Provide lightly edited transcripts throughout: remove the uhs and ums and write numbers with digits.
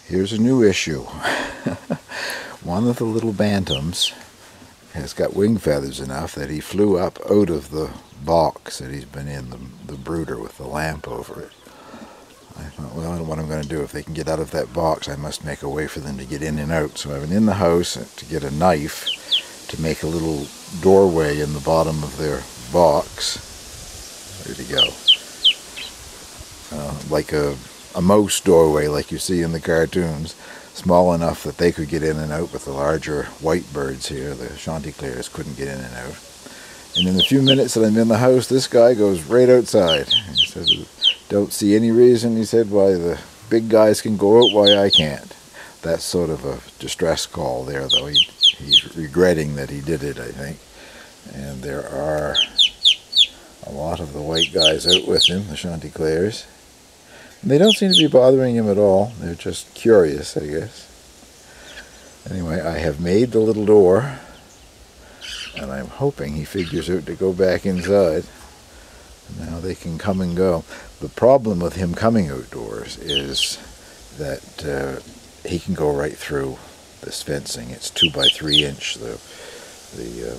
Here's a new issue. One of the little bantams has got wing feathers enough that he flew up out of the box that he's been in, the brooder with the lamp over it. I thought, well, I don't know what I'm going to do. If they can get out of that box, I must make a way for them to get in and out. So I went in the house to get a knife to make a little doorway in the bottom of their box. Where'd he go? Like a mouse doorway like you see in the cartoons, small enough that they could get in and out, but the larger white birds here, the chanticleers, couldn't get in and out. And in the few minutes that I'm in the house, this guy goes right outside. He said, don't see any reason, he said, why the big guys can go out, why I can't. That's sort of a distress call there, though. He's regretting that he did it, I think. And there are a lot of the white guys out with him, the chanticleers. They don't seem to be bothering him at all. They're just curious, I guess. Anyway, I have made the little door, and I'm hoping he figures out to go back inside. Now they can come and go. The problem with him coming outdoors is that he can go right through this fencing. It's 2 by 3 inch, the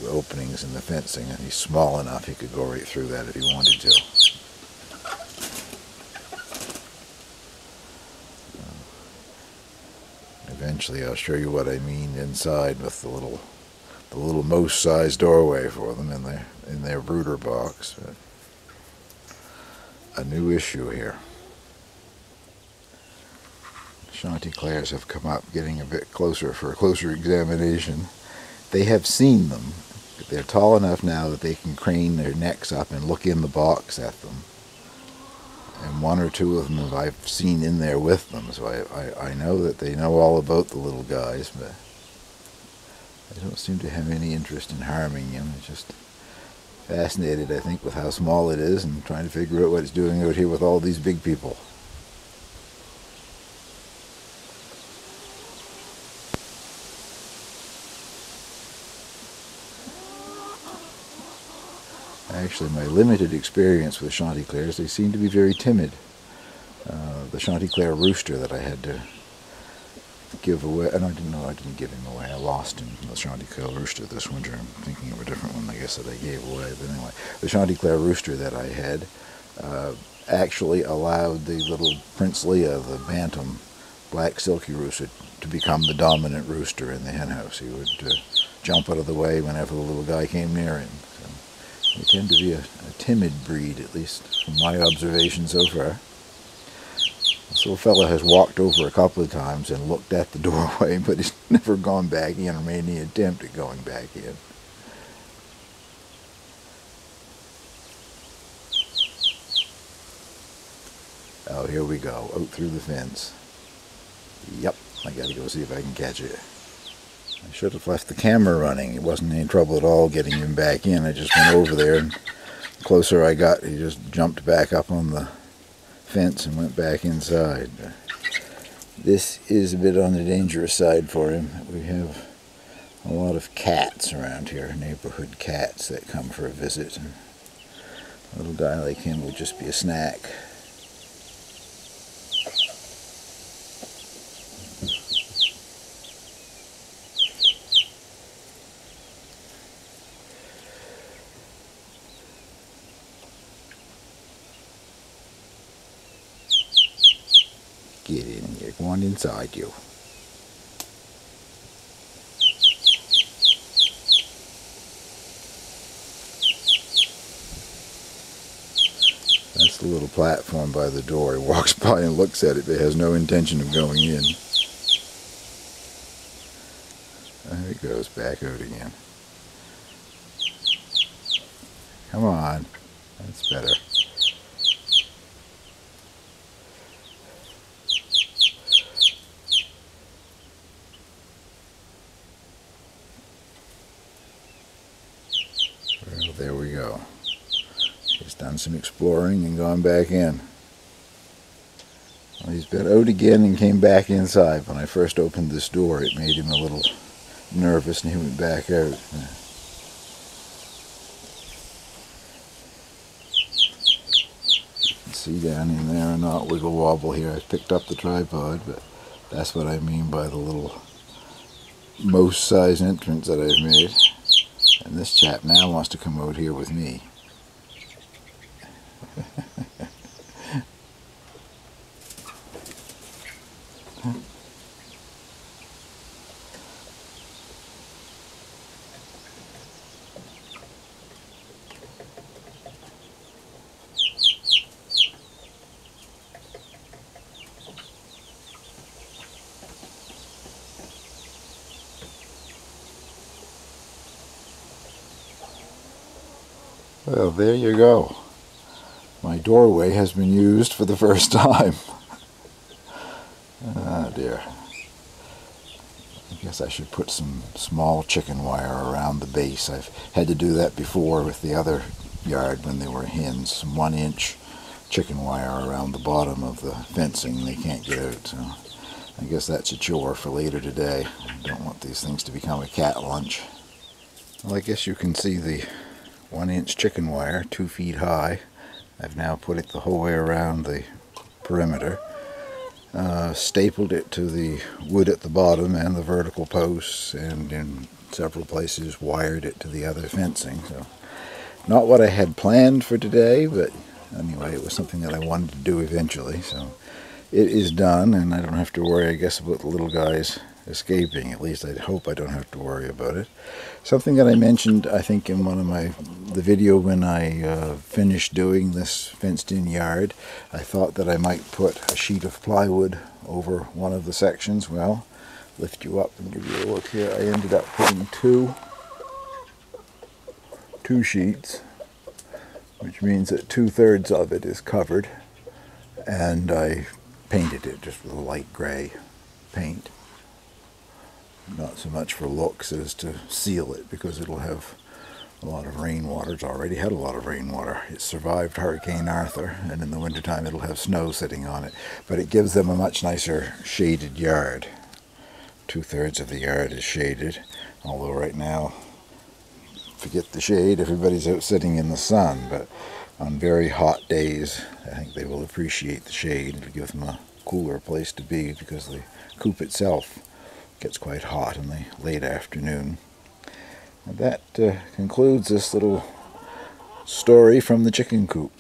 openings in the fencing, and he's small enough he could go right through that if he wanted to. Eventually I'll show you what I mean inside with the little mouse-sized doorway for them in their brooder box. But a new issue here. Chanticleers have come up, getting a bit closer for a closer examination. They have seen them. They're tall enough now that they can crane their necks up and look in the box at them. And 1 or 2 of them I've seen in there with them, so I know that they know all about the little guys, but they don't seem to have any interest in harming him. They're just fascinated, I think, with how small it is and trying to figure out what it's doing out here with all these big people. Actually, my limited experience with chanticleers, they seem to be very timid. The chanticleer rooster that I had to give away, and I didn't give him away. I lost him, the chanticleer rooster, this winter. I'm thinking of a different one, I guess, that I gave away. But anyway, the chanticleer rooster that I had actually allowed the little Prince Leah, the bantam black silky rooster, to become the dominant rooster in the hen house. He would jump out of the way whenever the little guy came near him. So they tend to be a timid breed, at least from my observation so far. This little fellow has walked over a couple of times and looked at the doorway, but he's never gone back in or made any attempt at going back in. Oh, here we go, out through the fence. Yep, I gotta go see if I can catch it. I should have left the camera running. It wasn't any trouble at all getting him back in. I just went over there, and the closer I got, he just jumped back up on the fence and went back inside. This is a bit on the dangerous side for him. We have a lot of cats around here, neighborhood cats that come for a visit. And a little guy like him will just be a snack. Get in here, go on inside you. That's the little platform by the door. He walks by and looks at it, but has no intention of going in. There he goes, back out again. Come on, that's better. Well, there we go. He's done some exploring and gone back in. Well, he's been out again and came back inside. When I first opened this door, it made him a little nervous and he went back out. You can see down in there and not wiggle wobble here. I picked up the tripod, but That's what I mean by the little most size entrance that I've made. And this chap now wants to come out here with me. Well, there you go. My doorway has been used for the first time. Oh dear. I guess I should put some small chicken wire around the base. I've had to do that before with the other yard when they were hens. Some 1-inch chicken wire around the bottom of the fencing. They can't get out, so I guess that's a chore for later today. I don't want these things to become a cat lunch. Well, I guess you can see the 1-inch chicken wire, 2 feet high. I've now put it the whole way around the perimeter. Stapled it to the wood at the bottom and the vertical posts, and in several places wired it to the other fencing. So, not what I had planned for today, but anyway, it was something that I wanted to do eventually. So it is done, and I don't have to worry, I guess, about the little guys escaping. At least I hope I don't have to worry about it. Something that I mentioned, I think, in one of the video when I finished doing this fenced-in yard, I thought that I might put a sheet of plywood over one of the sections. Well, lift you up and give you a look here. I ended up putting two sheets, which means that 2/3 of it is covered, and I painted it just with a light gray paint. Not so much for looks as to seal it, because it'll have a lot of rainwater. It's already had a lot of rainwater. It survived Hurricane Arthur, and in the wintertime it'll have snow sitting on it. But it gives them a much nicer shaded yard. 2/3 of the yard is shaded, although right now, forget the shade, everybody's out sitting in the sun. But on very hot days, I think they will appreciate the shade. It'll give them a cooler place to be, because the coop itself gets quite hot in the late afternoon. And that concludes this little story from the chicken coop.